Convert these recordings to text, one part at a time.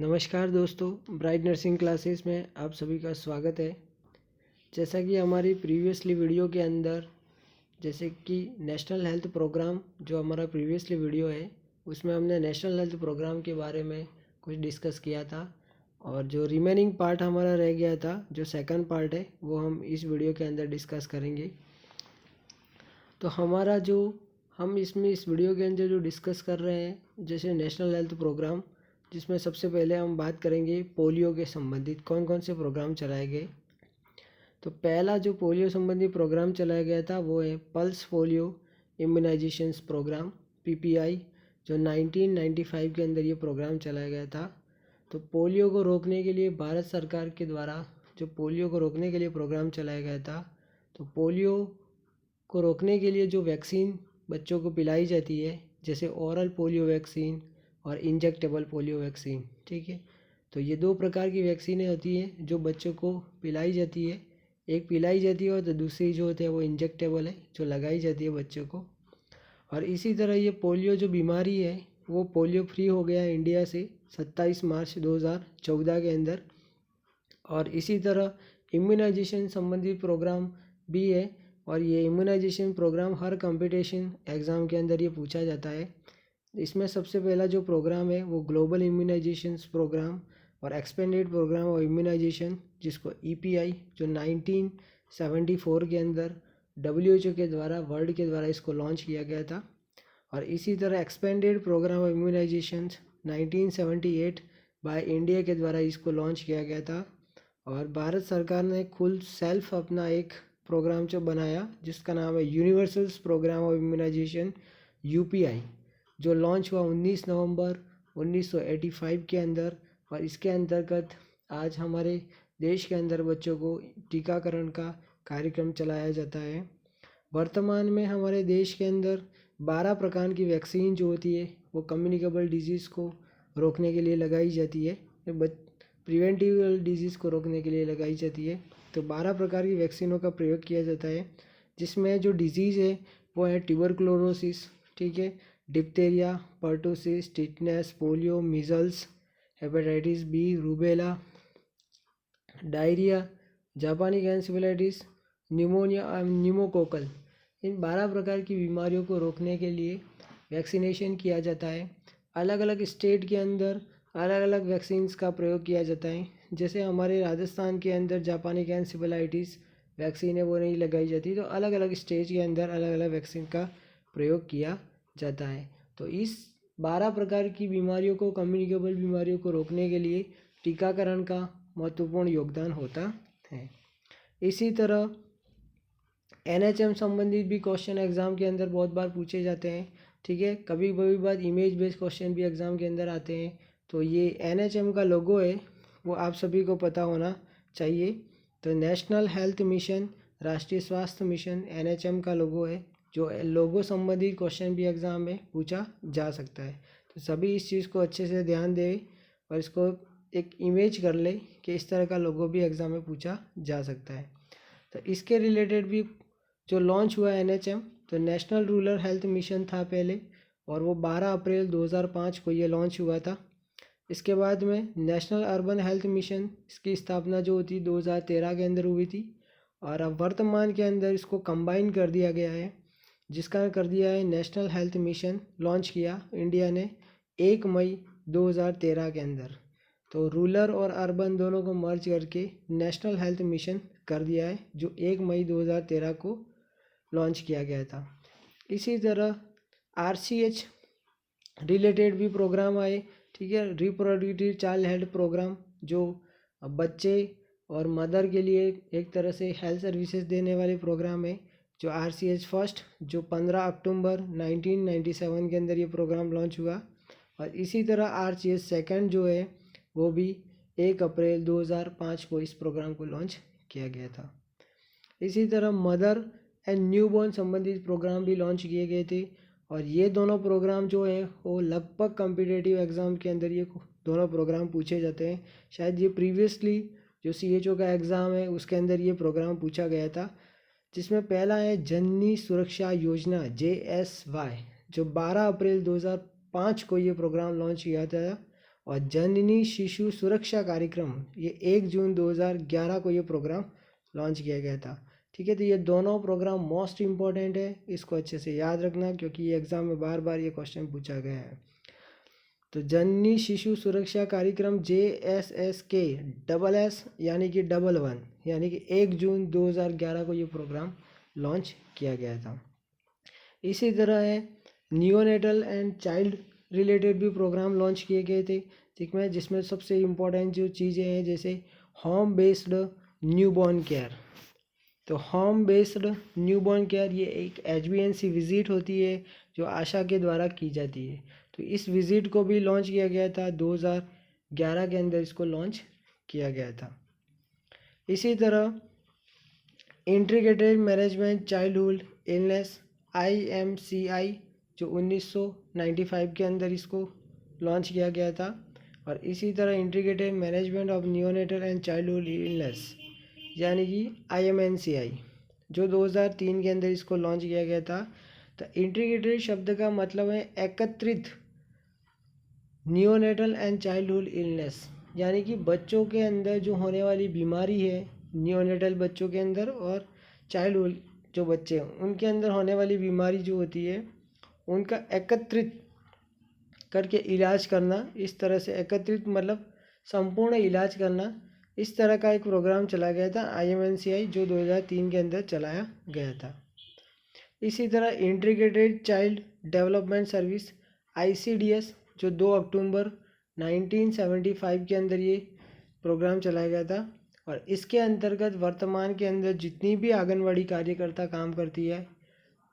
नमस्कार दोस्तों, bright nursing classes में आप सभी का स्वागत है। जैसा कि हमारी प्रीवियसली वीडियो के अंदर जैसे कि नेशनल हेल्थ प्रोग्राम जो हमारा प्रीवियसली वीडियो है उसमें हमने नेशनल हेल्थ प्रोग्राम के बारे में कुछ डिस्कस किया था और जो रिमेनिंग पार्ट हमारा रह गया था, जो सेकंड पार्ट है, वो हम इस वीडियो के अंदर डिस्कस करेंगे। तो हमारा जो हम इसमें इस वीडियो के अंदर जो डिस्कस कर रहे हैं, जैसे नेशनल हेल्थ प्रोग्राम, जिसमें सबसे पहले हम बात करेंगे पोलियो के संबंधित कौन कौन से प्रोग्राम चलाए गए। तो पहला जो पोलियो संबंधी प्रोग्राम चलाया गया था वो है पल्स पोलियो इम्यूनाइजेशंस प्रोग्राम पीपीआई, जो 1995 के अंदर ये प्रोग्राम चलाया गया था। तो पोलियो को रोकने के लिए भारत सरकार के द्वारा जो पोलियो को रोकने के लिए प्रोग्राम चलाया गया था, तो पोलियो को रोकने के लिए जो वैक्सीन बच्चों को पिलाई जाती है, जैसे ओरल पोलियो वैक्सीन और इंजेक्टेबल पोलियो वैक्सीन, ठीक है। तो ये दो प्रकार की वैक्सीनें होती हैं जो बच्चों को पिलाई जाती है। एक पिलाई जाती है और तो दूसरी जो होती है वो इंजेक्टेबल है, जो लगाई जाती है बच्चों को। और इसी तरह ये पोलियो जो बीमारी है वो पोलियो फ्री हो गया है इंडिया से 27 मार्च 2014 के अंदर। और इसी तरह इम्यूनाइजेशन संबंधी प्रोग्राम भी है, और ये इम्यूनाइजेशन प्रोग्राम हर कंपटीशन एग्ज़ाम के अंदर ये पूछा जाता है। इसमें सबसे पहला जो प्रोग्राम है वो ग्लोबल इम्यूनाइजेशन प्रोग्राम और एक्सपेंडेड प्रोग्राम ऑफ इम्यूनाइजेशन, जिसको ईपीआई, जो 1974 के अंदर डब्ल्यूएचओ के द्वारा, वर्ल्ड के द्वारा इसको लॉन्च किया गया था। और इसी तरह expanded programme of immunization 1978 by India के द्वारा इसको लॉन्च किया गया था। और भारत सरकार ने खुद सेल्फ अपना एक प्रोग्राम जो बनाया जिसका नाम है universal programme of immunization UPI, जो लॉन्च हुआ 19 नवंबर 1985 के अंदर। और इसके अंतर्गत आज हमारे देश के अंदर बच्चों को टीकाकरण का कार्यक्रम चलाया जाता है। वर्तमान में हमारे देश के अंदर 12 प्रकार की वैक्सीन जो होती है वो कम्युनिकेबल डिजीज़ को रोकने के लिए लगाई जाती है, प्रिवेंटिव डिजीज़ को रोकने के लिए लगाई जाती है। तो 12 प्रकार की वैक्सीनों का प्रयोग किया जाता है, जिसमें जो डिजीज़ है वो है ट्यूबरक्लोरोसिस, ठीक है, diphtheria, pertussis, tetanus, polio, measles, hepatitis B, rubella, diarrhoea, जापानी एन्सेफेलाइटिस, न्यूमोनिया, न्यूमोकोकल। इन 12 प्रकार की बीमारियों को रोकने के लिए वैक्सीनेशन किया जाता है। अलग अलग स्टेट के अंदर अलग अलग वैक्सीन्स का प्रयोग किया जाता है। जैसे हमारे राजस्थान के अंदर जापानी एन्सेफेलाइटिस वैक्सीन है वो नहीं लगाई जाती, तो अलग अलग स्टेट के अंदर अलग अलग वैक्सीन का प्रयोग किया जाता है। तो इस 12 प्रकार की बीमारियों को, कम्युनिकेबल बीमारियों को रोकने के लिए टीकाकरण का महत्वपूर्ण योगदान होता है। इसी तरह एनएचएम संबंधित भी क्वेश्चन एग्ज़ाम के अंदर बहुत बार पूछे जाते हैं, ठीक है। कभी कभी बार इमेज बेस्ड क्वेश्चन भी एग्ज़ाम के अंदर आते हैं। तो ये एनएचएम का लोगो है वो आप सभी को पता होना चाहिए। तो नेशनल हेल्थ मिशन, राष्ट्रीय स्वास्थ्य मिशन, एनएचएम का लोगो है, जो लोगो संबंधित क्वेश्चन भी एग्ज़ाम में पूछा जा सकता है। तो सभी इस चीज़ को अच्छे से ध्यान दें और इसको एक इमेज कर ले कि इस तरह का लोगो भी एग्ज़ाम में पूछा जा सकता है। तो इसके रिलेटेड भी जो लॉन्च हुआ एनएचएम, तो नेशनल रूरल हेल्थ मिशन था पहले, और वो 12 अप्रैल 2005 को ये लॉन्च हुआ था। इसके बाद में नेशनल अर्बन हेल्थ मिशन, इसकी स्थापना जो होती 2013 के अंदर हुई थी, और अब वर्तमान के अंदर इसको कंबाइन कर दिया गया है, जिसका कर दिया है नेशनल हेल्थ मिशन, लॉन्च किया इंडिया ने 1 मई 2013 के अंदर। तो रूरल और अर्बन दोनों को मर्ज करके नेशनल हेल्थ मिशन कर दिया है, जो 1 मई 2013 को लॉन्च किया गया था। इसी तरह आरसीएच रिलेटेड भी प्रोग्राम आए, ठीक है, रिप्रोडक्टिव चाइल्ड हेल्थ प्रोग्राम, जो बच्चे और मदर के लिए एक तरह से हेल्थ सर्विसेज देने वाले प्रोग्राम है, जो आरसीएच फर्स्ट, जो 15 अक्टूबर 1997 के अंदर ये प्रोग्राम लॉन्च हुआ। और इसी तरह आरसीएच सेकंड जो है वो भी 1 अप्रैल 2005 को इस प्रोग्राम को लॉन्च किया गया था। इसी तरह मदर एंड न्यूबॉर्न संबंधित प्रोग्राम भी लॉन्च किए गए थे, और ये दोनों प्रोग्राम जो हैं वो लगभग कॉम्पिटिटिव एग्ज़ाम के अंदर ये दोनों प्रोग्राम पूछे जाते हैं। शायद ये प्रीवियसली जो सीएचओ का एग्ज़ाम है उसके अंदर ये प्रोग्राम पूछा गया था, जिसमें पहला है जननी सुरक्षा योजना JSY, जो 12 अप्रैल 2005 को ये प्रोग्राम लॉन्च किया था। और जननी शिशु सुरक्षा कार्यक्रम ये 1 जून 2011 को ये प्रोग्राम लॉन्च किया गया था। ठीक है, तो ये दोनों प्रोग्राम मोस्ट इम्पॉर्टेंट है, इसको अच्छे से याद रखना क्योंकि ये एग्ज़ाम में बार बार ये क्वेश्चन पूछा गया है। तो जननी शिशु सुरक्षा कार्यक्रम JSSK डबल एस यानी कि 11 यानी कि 1 जून 2011 को ये प्रोग्राम लॉन्च किया गया था। इसी तरह है नियोनेटल एंड चाइल्ड रिलेटेड भी प्रोग्राम लॉन्च किए गए थे, ठीक है, जिसमें सबसे इम्पोर्टेंट जो चीज़ें हैं जैसे होम बेस्ड न्यूबॉर्न केयर। तो होम बेस्ड न्यूबॉर्न केयर ये एक HbNC विज़िट होती है जो आशा के द्वारा की जाती है। तो इस विज़िट को भी लॉन्च किया गया था, 2011 के अंदर इसको लॉन्च किया गया था। इसी तरह integrated management childhood illness IMCI जो 1995 के अंदर इसको लॉन्च किया गया था। और इसी तरह integrated management of neonatal and childhood illness यानी कि IMNCI जो 2003 के अंदर इसको लॉन्च किया गया था। तो इंटीग्रेटेड शब्द का मतलब है एकत्रित नियोनेटल एंड चाइल्डहुड इलनेस, यानी कि बच्चों के अंदर जो होने वाली बीमारी है, नियोनेटल बच्चों के अंदर और चाइल्डहुड जो बच्चे हैं उनके अंदर होने वाली बीमारी जो होती है उनका एकत्रित करके इलाज करना। इस तरह से एकत्रित मतलब संपूर्ण इलाज करना, इस तरह का एक प्रोग्राम चला गया था IMNCI जो 2003 के अंदर चलाया गया था। इसी तरह integrated child development service ICDS जो 2 अक्टूबर 1975 के अंदर ये प्रोग्राम चलाया गया था। और इसके अंतर्गत वर्तमान के अंदर जितनी भी आंगनवाड़ी कार्यकर्ता काम करती है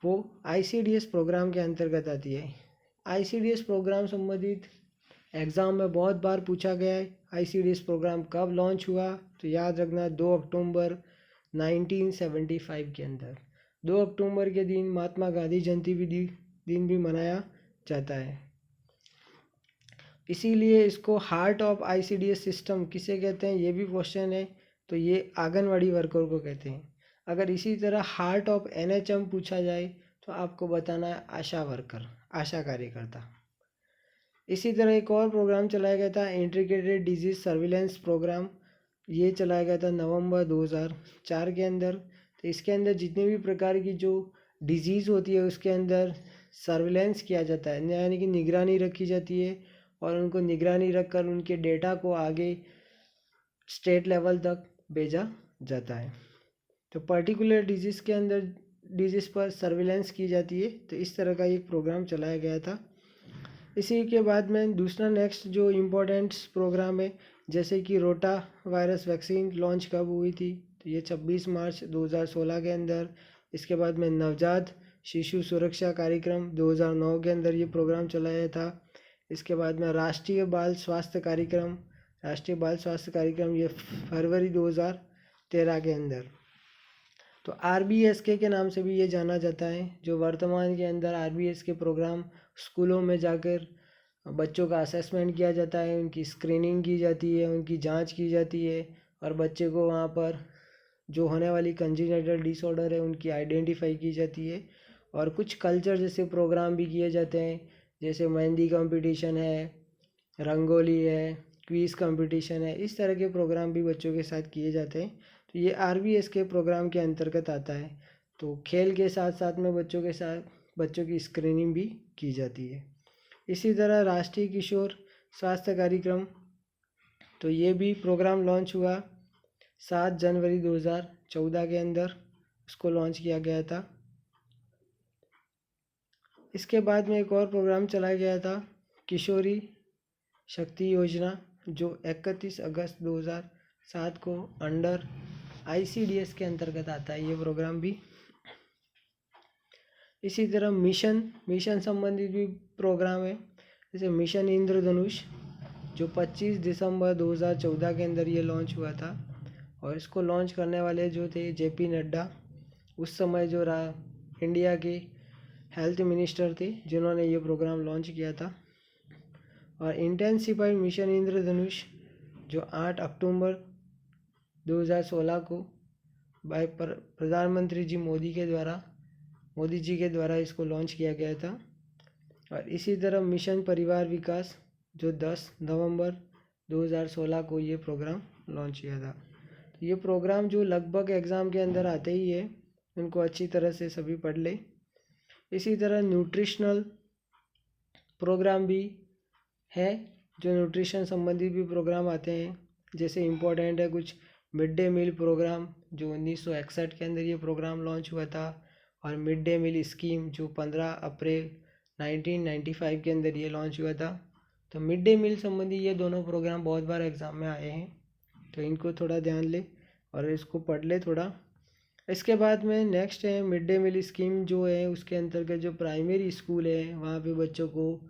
वो ICDS प्रोग्राम के अंतर्गत आती है। ICDS प्रोग्राम संबंधित एग्ज़ाम में बहुत बार पूछा गया है। ICDS प्रोग्राम कब लॉन्च हुआ, तो याद रखना 2 अक्टूबर 1975 के अंदर। 2 अक्टूबर के दिन महात्मा गांधी जयंती दिन भी मनाया जाता है, इसीलिए इसको हार्ट ऑफ ICDS सिस्टम किसे कहते हैं ये भी क्वेश्चन है। तो ये आंगनवाड़ी वर्कर को कहते हैं। अगर इसी तरह हार्ट ऑफ NHM पूछा जाए तो आपको बताना है आशा वर्कर, आशा कार्यकर्ता। इसी तरह एक और प्रोग्राम चलाया गया था इंटीग्रेटेड डिजीज सर्विलेंस प्रोग्राम, ये चलाया गया था नवंबर 2004 के अंदर। तो इसके अंदर जितनी भी प्रकार की जो डिजीज़ होती है उसके अंदर सर्विलेंस किया जाता है, यानी कि निगरानी रखी जाती है और उनको निगरानी रखकर उनके डेटा को आगे स्टेट लेवल तक भेजा जाता है। तो पर्टिकुलर डिजीज़ के अंदर डिजीज़ पर सर्विलेंस की जाती है। तो इस तरह का एक प्रोग्राम चलाया गया था। इसी के बाद में दूसरा नेक्स्ट जो इम्पोर्टेंट प्रोग्राम है जैसे कि रोटा वायरस वैक्सीन लॉन्च कब हुई थी, तो ये 26 मार्च 2016 के अंदर। इसके बाद में नवजात शिशु सुरक्षा कार्यक्रम 2009 के अंदर ये प्रोग्राम चलाया था। इसके बाद में राष्ट्रीय बाल स्वास्थ्य कार्यक्रम ये फरवरी 2013 के अंदर। तो RBSK के नाम से भी ये जाना जाता है, जो वर्तमान के अंदर RBSK प्रोग्राम स्कूलों में जाकर बच्चों का असेसमेंट किया जाता है, उनकी स्क्रीनिंग की जाती है, उनकी जांच की जाती है और बच्चे को वहाँ पर जो होने वाली कंजेनिटल डिसऑर्डर है उनकी आइडेंटिफाई की जाती है। और कुछ कल्चर जैसे प्रोग्राम भी किए जाते हैं, जैसे मेहंदी कंपटीशन है, रंगोली है, क्विज़ कंपटीशन है, इस तरह के प्रोग्राम भी बच्चों के साथ किए जाते हैं। तो ये RBSK प्रोग्राम के अंतर्गत आता है। तो खेल के साथ साथ में बच्चों की स्क्रीनिंग भी की जाती है। इसी तरह राष्ट्रीय किशोर स्वास्थ्य कार्यक्रम, तो ये भी प्रोग्राम लॉन्च हुआ 7 जनवरी 2014 के अंदर, उसको लॉन्च किया गया था। इसके बाद में एक और प्रोग्राम चलाया गया था किशोरी शक्ति योजना, जो 31 अगस्त 2007 को अंडर ICDS के अंतर्गत आता है ये प्रोग्राम भी। इसी तरह मिशन संबंधित भी प्रोग्राम है, जैसे मिशन इंद्रधनुष जो 25 दिसंबर 2014 के अंदर ये लॉन्च हुआ था। और इसको लॉन्च करने वाले जो थे JP नड्डा, उस समय जो इंडिया के हेल्थ मिनिस्टर थे, जिन्होंने ये प्रोग्राम लॉन्च किया था। और इंटेंसिफाइड मिशन इंद्रधनुष जो 8 अक्टूबर 2016 को प्रधानमंत्री मोदी जी के द्वारा इसको लॉन्च किया गया था। और इसी तरह मिशन परिवार विकास जो 10 नवंबर 2016 को ये प्रोग्राम लॉन्च किया था। तो ये प्रोग्राम जो लगभग एग्ज़ाम के अंदर आते ही है, उनको अच्छी तरह से सभी पढ़ ले। इसी तरह न्यूट्रिशनल प्रोग्राम भी है, जो न्यूट्रिशन संबंधी भी प्रोग्राम आते हैं। जैसे इम्पोर्टेंट है कुछ मिड डे मील प्रोग्राम, जो 1961 के अंदर ये प्रोग्राम लॉन्च हुआ था, और मिड डे मील स्कीम जो 15 अप्रैल 1995 के अंदर ये लॉन्च हुआ था। तो मिड डे मील संबंधी ये दोनों प्रोग्राम बहुत बार एग्ज़ाम में आए हैं, तो इनको थोड़ा ध्यान ले और इसको पढ़ ले थोड़ा। इसके बाद में नेक्स्ट है मिड डे मील स्कीम जो है, उसके अंतर्गत जो प्राइमरी स्कूल है वहाँ पे बच्चों को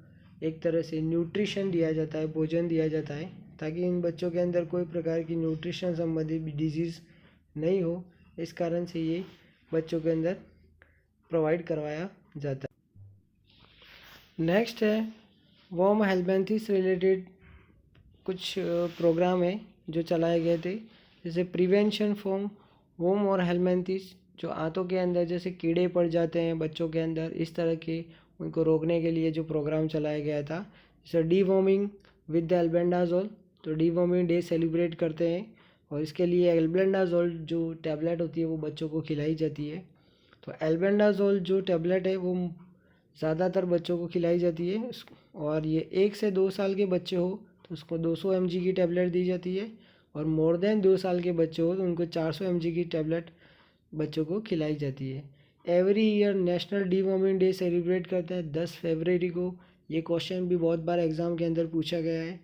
एक तरह से न्यूट्रिशन दिया जाता है, भोजन दिया जाता है, ताकि इन बच्चों के अंदर कोई प्रकार की न्यूट्रिशन संबंधी डिजीज़ नहीं हो। इस कारण से ये बच्चों के अंदर प्रोवाइड करवाया जाता है। नेक्स्ट है वॉर्म हेल्मेंथिस रिलेटेड कुछ प्रोग्राम है जो चलाए गए थे, जैसे प्रिवेंशन फ्रॉम वॉर्म और हेल्मेंथिस, जो आंतों के अंदर जैसे कीड़े पड़ जाते हैं बच्चों के अंदर, इस तरह के उनको रोकने के लिए जो प्रोग्राम चलाया गया था। जैसे डीवॉर्मिंग विद द एल्बेंडाजोल, तो डीवॉर्मिंग डे सेलिब्रेट करते हैं और इसके लिए एल्बेंडाजोल जो टैबलेट होती है वो बच्चों को खिलाई जाती है। तो एल्बेंडाजोल जो टैबलेट है वो ज़्यादातर बच्चों को खिलाई जाती है, और ये 1 से 2 साल के बच्चे हो तो उसको 200 mg की टैबलेट दी जाती है, और मोर देन 2 साल के बच्चे हो तो उनको 400 mg की टैबलेट बच्चों को खिलाई जाती है। Every year national deworming day celebrate करते हैं 10 फरवरी को। ये क्वेश्चन भी बहुत बार एग्ज़ाम के अंदर पूछा गया है।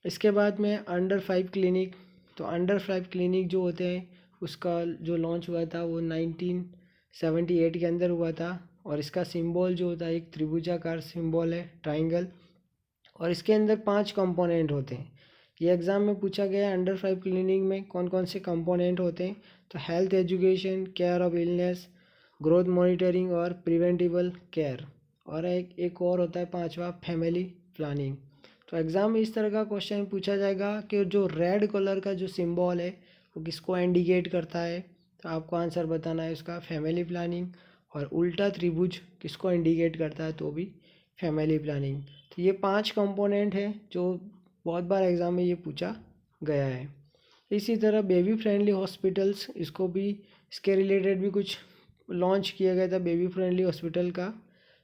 इसके बाद में अंडर 5 क्लिनिक, तो अंडर 5 क्लिनिक जो होते हैं उसका जो लॉन्च हुआ था वो 1978 के अंदर हुआ था, और इसका सिंबल जो होता है एक त्रिभुजाकार सिंबल है, ट्राइंगल, और इसके अंदर 5 कंपोनेंट होते हैं। ये एग्ज़ाम में पूछा गया है अंडर 5 क्लिनिक में कौन कौन से कंपोनेंट होते हैं। तो health education, care of illness, growth monitoring और प्रिवेंटिबल केयर, और एक और होता है 5वां फैमिली प्लानिंग। तो एग्ज़ाम में इस तरह का क्वेश्चन पूछा जाएगा कि जो रेड कलर का जो सिंबल है वो किसको इंडिकेट करता है, तो आपको आंसर बताना है उसका फैमिली प्लानिंग, और उल्टा त्रिभुज किसको इंडिकेट करता है, तो भी फैमिली प्लानिंग। तो ये 5 कंपोनेंट हैं जो बहुत बार एग्ज़ाम में ये पूछा गया है। इसी तरह बेबी फ्रेंडली हॉस्पिटल्स, इसको भी इसके रिलेटेड भी कुछ लॉन्च किया गया था बेबी फ्रेंडली हॉस्पिटल का।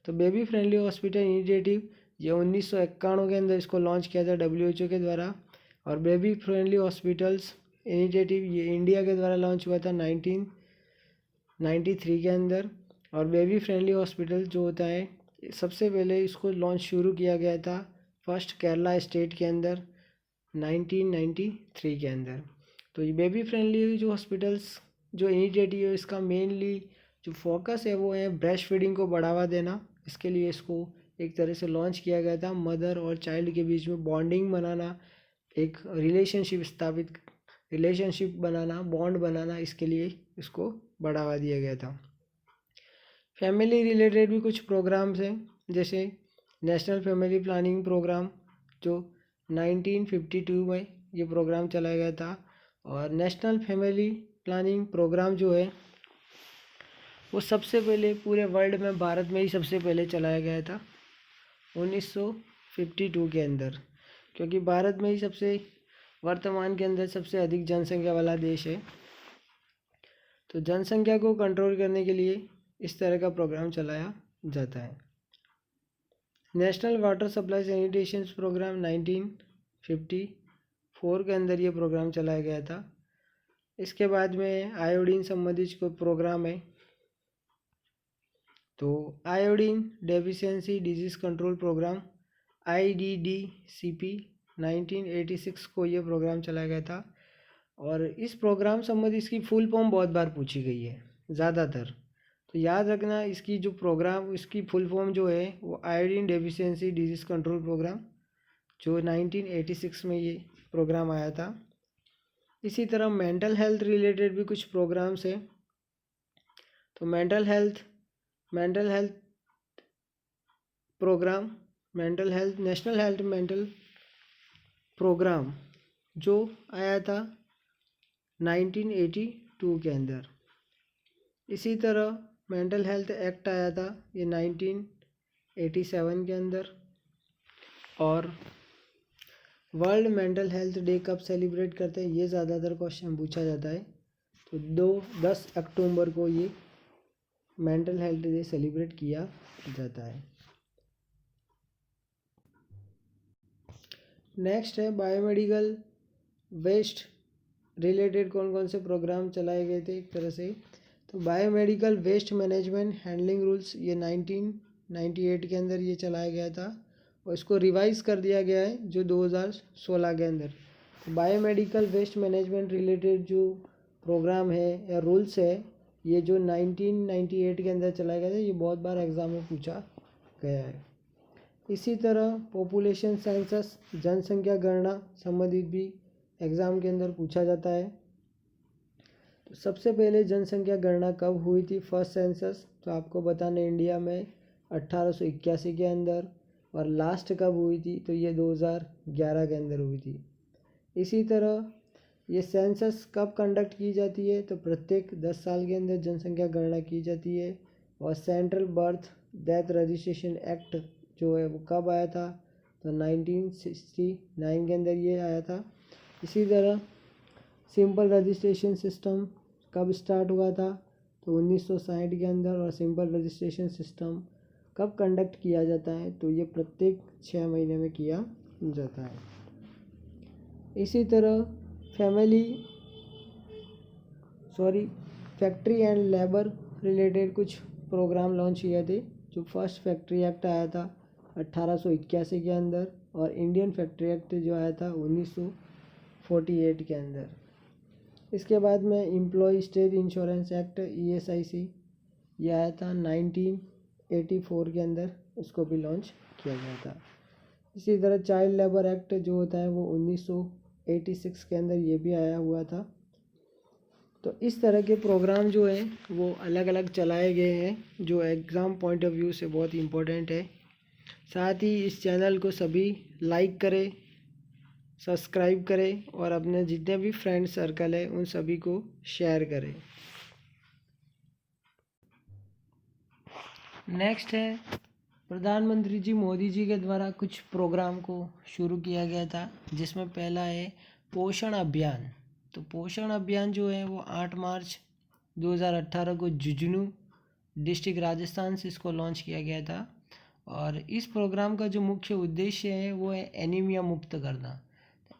तो बेबी फ्रेंडली हॉस्पिटल इनिशिएटिव ये 1991 के अंदर इसको लॉन्च किया था WHO के द्वारा, और बेबी फ्रेंडली हॉस्पिटल्स इनिशिएटिव ये इंडिया के द्वारा लॉन्च हुआ था 1993 के अंदर। और बेबी फ्रेंडली हॉस्पिटल जो होता है सबसे पहले इसको लॉन्च शुरू किया गया था फर्स्ट केरला स्टेट के अंदर 1993 के अंदर। तो ये बेबी फ्रेंडली जो हॉस्पिटल्स जो इनिशिएटिव है इसका मेनली जो फोकस है वो है ब्रेस्ट फीडिंग को बढ़ावा देना। इसके लिए इसको एक तरह से लॉन्च किया गया था, मदर और चाइल्ड के बीच में बॉन्डिंग बनाना, एक रिलेशनशिप बनाना, बॉन्ड बनाना, इसके लिए इसको बढ़ावा दिया गया था। फैमिली रिलेटेड भी कुछ प्रोग्राम्स हैं, जैसे नेशनल फैमिली प्लानिंग प्रोग्राम जो 1952 में ये प्रोग्राम चलाया गया था। और नेशनल फैमिली प्लानिंग प्रोग्राम जो है वो सबसे पहले पूरे वर्ल्ड में भारत में ही सबसे पहले चलाया गया था 1952 के अंदर, क्योंकि भारत में ही सबसे वर्तमान के अंदर सबसे अधिक जनसंख्या वाला देश है। तो जनसंख्या को कंट्रोल करने के लिए इस तरह का प्रोग्राम चलाया जाता है। National water supply sanitation programme 1954 के अंदर ये प्रोग्राम चलाया गया था। इसके बाद में आयोडीन संबंधित कोई प्रोग्राम है, तो iodine deficiency disease control programme IDDCP 1986 को ये प्रोग्राम चलाया गया था। और इस प्रोग्राम संबंधी इसकी फुल फॉर्म बहुत बार पूछी गई है ज़्यादातर, तो याद रखना इसकी जो प्रोग्राम इसकी फुल फॉर्म जो है वो iodine deficiency disease control programme, जो 1986 में ये प्रोग्राम आया था। इसी तरह मेंटल हेल्थ रिलेटेड भी कुछ प्रोग्राम्स हैं। तो mental health programme, national health mental programme जो आया था 1982 के अंदर। इसी तरह मेंटल हेल्थ एक्ट आया था ये 1987 के अंदर। और वर्ल्ड मेंटल हेल्थ डे कब सेलिब्रेट करते हैं, ये ज़्यादातर क्वेश्चन पूछा जाता है। तो 10 अक्टूबर को ये मेंटल हेल्थ डे सेलिब्रेट किया जाता है। नेक्स्ट है बायोमेडिकल वेस्ट रिलेटेड कौन कौन से प्रोग्राम चलाए गए थे एक तरह से। तो biomedical waste management handling rules ये 1998 के अंदर ये चलाया गया था और इसको रिवाइज कर दिया गया है जो 2016 के अंदर। तो बायोमेडिकल वेस्ट मैनेजमेंट रिलेटेड जो प्रोग्राम है या रूल्स है ये जो 1998 के अंदर चलाया गया था, ये बहुत बार एग्ज़ाम में पूछा गया है। इसी तरह पॉपुलेशन सेंसस जनसंख्या गणना संबंधित भी एग्ज़ाम के अंदर पूछा जाता है। तो सबसे पहले जनसंख्या गणना कब हुई थी, फर्स्ट सेंसस, तो आपको बताना इंडिया में 1881 के अंदर, और लास्ट कब हुई थी तो ये 2011 के अंदर हुई थी। इसी तरह ये सेंसस कब कंडक्ट की जाती है, तो प्रत्येक 10 साल के अंदर जनसंख्या गणना की जाती है। और central birth death registration act जो है वो कब आया था, तो 1969 के अंदर ये आया था। इसी तरह सिंपल रजिस्ट्रेशन सिस्टम कब स्टार्ट हुआ था, तो 1960 के अंदर। और सिंपल रजिस्ट्रेशन सिस्टम कब कंडक्ट किया जाता है, तो ये प्रत्येक 6 महीने में किया जाता है। इसी तरह फैक्ट्री एंड लेबर रिलेटेड कुछ प्रोग्राम लॉन्च किए थे। जो फर्स्ट फैक्ट्री एक्ट आया था 1881 के अंदर, और इंडियन फैक्ट्री एक्ट जो आया था 1948 के अंदर। इसके बाद में employ state insurance act ESIC ये आया था 1984 के अंदर, इसको भी लॉन्च किया गया था। इसी तरह चाइल्ड लेबर एक्ट जो होता है वो 1986 के अंदर ये भी आया हुआ था। तो इस तरह के प्रोग्राम जो है वो अलग अलग चलाए गए हैं जो एग्ज़ाम पॉइंट ऑफ व्यू से बहुत इम्पोर्टेंट है। साथ ही इस चैनल को सभी लाइक करें, सब्सक्राइब करें और अपने जितने भी फ्रेंड सर्कल है उन सभी को शेयर करें। नेक्स्ट है प्रधानमंत्री जी मोदी जी के द्वारा कुछ प्रोग्राम को शुरू किया गया था, जिसमें पहला है पोषण अभियान। तो पोषण अभियान जो है वो 8 मार्च 2018 को झुंझुनू डिस्ट्रिक्ट राजस्थान से इसको लॉन्च किया गया था। और इस प्रोग्राम का जो मुख्य उद्देश्य है वो है एनीमिया मुक्त करना।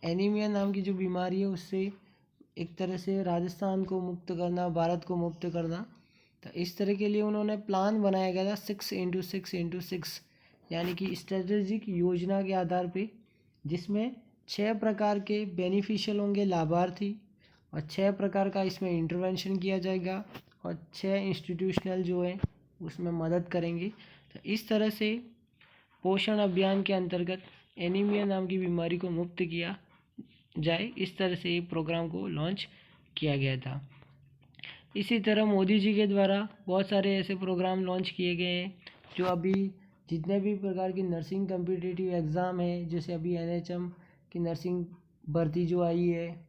एनीमिया नाम की जो बीमारी है उससे एक तरह से राजस्थान को मुक्त करना, भारत को मुक्त करना। तो इस तरह के लिए उन्होंने प्लान बनाया गया था 6x6x6, यानी कि स्ट्रेटेजिक योजना के आधार पे, जिसमें 6 प्रकार के बेनिफिशियल होंगे लाभार्थी और 6 प्रकार का इसमें इंटरवेंशन किया जाएगा और 6 इंस्टीट्यूशनल जो है उसमें मदद करेंगे। तो इस तरह से पोषण अभियान के अंतर्गत एनीमिया नाम की बीमारी को मुक्त किया जाए, इस तरह से ये प्रोग्राम को लॉन्च किया गया था। इसी तरह मोदी जी के द्वारा बहुत सारे ऐसे प्रोग्राम लॉन्च किए गए हैं जो अभी जितने भी प्रकार की नर्सिंग कम्पिटिटिव एग्ज़ाम है, जैसे अभी NHM की नर्सिंग भर्ती जो आई है,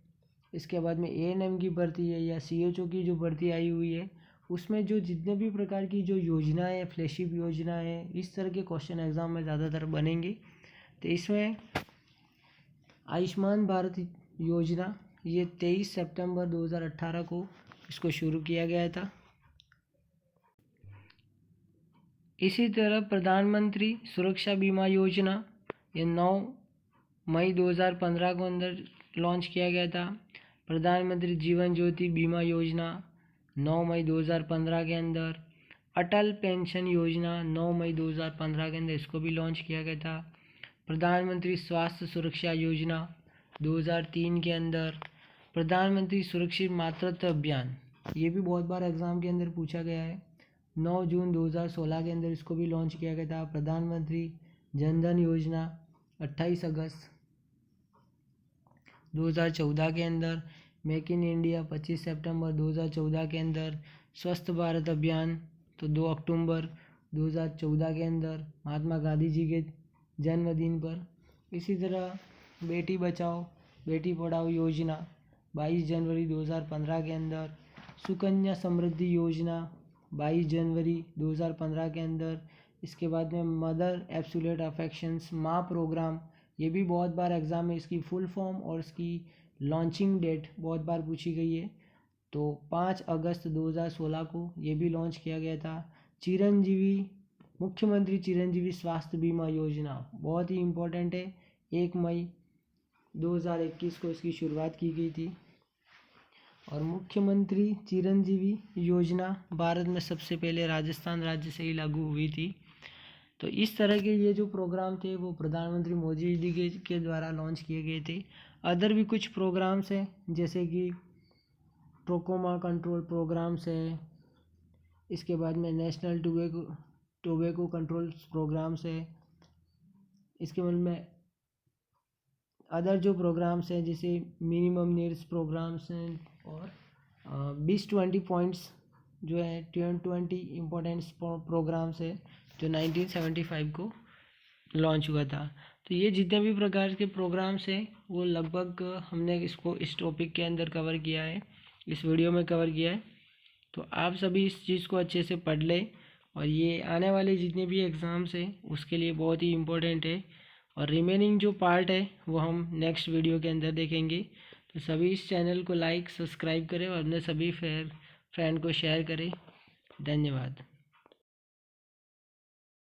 इसके बाद में ANM की भर्ती है या CHO की जो भर्ती आई हुई है, उसमें जो जितने भी प्रकार की जो योजनाएं है, फ्लैगशिप योजना है, इस तरह के क्वेश्चन एग्ज़ाम में ज़्यादातर बनेंगे। तो इसमें आयुष्मान भारत योजना ये 23 सितंबर 2018 को इसको शुरू किया गया था। इसी तरह प्रधानमंत्री सुरक्षा बीमा योजना ये 9 मई 2015 को अंदर लॉन्च किया गया था। प्रधानमंत्री जीवन ज्योति बीमा योजना 9 मई 2015 के अंदर। अटल पेंशन योजना 9 मई 2015 के अंदर इसको भी लॉन्च किया गया था। प्रधानमंत्री स्वास्थ्य सुरक्षा योजना 2003 के अंदर। प्रधानमंत्री सुरक्षित मातृत्व अभियान ये भी बहुत बार एग्ज़ाम के अंदर पूछा गया है, 9 जून 2016 के अंदर इसको भी लॉन्च किया गया था। प्रधानमंत्री जनधन योजना 28 अगस्त 2014 के अंदर। मेक इन इंडिया 25 सितंबर 2014 के अंदर। स्वस्थ भारत अभियान तो 2 अक्टूबर 2014 के अंदर महात्मा गांधी जी के जन्मदिन पर। इसी तरह बेटी बचाओ बेटी पढ़ाओ योजना 22 जनवरी 2015 के अंदर। सुकन्या समृद्धि योजना 22 जनवरी 2015 के अंदर। इसके बाद में मदर एब्सोल्यूट अफेक्शंस माँ प्रोग्राम ये भी बहुत बार एग्ज़ाम में इसकी फुल फॉर्म और इसकी लॉन्चिंग डेट बहुत बार पूछी गई है। तो 5 अगस्त 2016 को ये भी लॉन्च किया गया था। मुख्यमंत्री चिरंजीवी स्वास्थ्य बीमा योजना बहुत ही इम्पोर्टेंट है। 1 मई 2021 को इसकी शुरुआत की गई थी और मुख्यमंत्री चिरंजीवी योजना भारत में सबसे पहले राजस्थान राज्य से ही लागू हुई थी। तो इस तरह के ये जो प्रोग्राम थे वो प्रधानमंत्री मोदी जी के द्वारा लॉन्च किए गए थे। अदर भी कुछ प्रोग्राम्स हैं जैसे कि ट्रोकोमा कंट्रोल प्रोग्राम्स है, इसके बाद में नेशनल टोबैको कंट्रोल प्रोग्राम्स है, इसके बाद में अदर जो प्रोग्राम्स हैं जैसे मिनिमम नीड्स प्रोग्राम्स हैं और 20-20 पॉइंट्स जो है 20 इम्पोर्टेंट्स प्रोग्राम्स है जो 1975 को लॉन्च हुआ था। तो ये जितने भी प्रकार के प्रोग्राम्स हैं वो लगभग हमने इसको इस टॉपिक के अंदर कवर किया है, इस वीडियो में कवर किया है। तो आप सभी इस चीज़ को अच्छे से पढ़ लें और ये आने वाले जितने भी एग्ज़ाम्स हैं उसके लिए बहुत ही इम्पोर्टेंट है और रिमेनिंग जो पार्ट है वो हम नेक्स्ट वीडियो के अंदर देखेंगे। तो सभी इस चैनल को लाइक सब्सक्राइब करें और अपने सभी फ्रेंड को शेयर करें। धन्यवाद।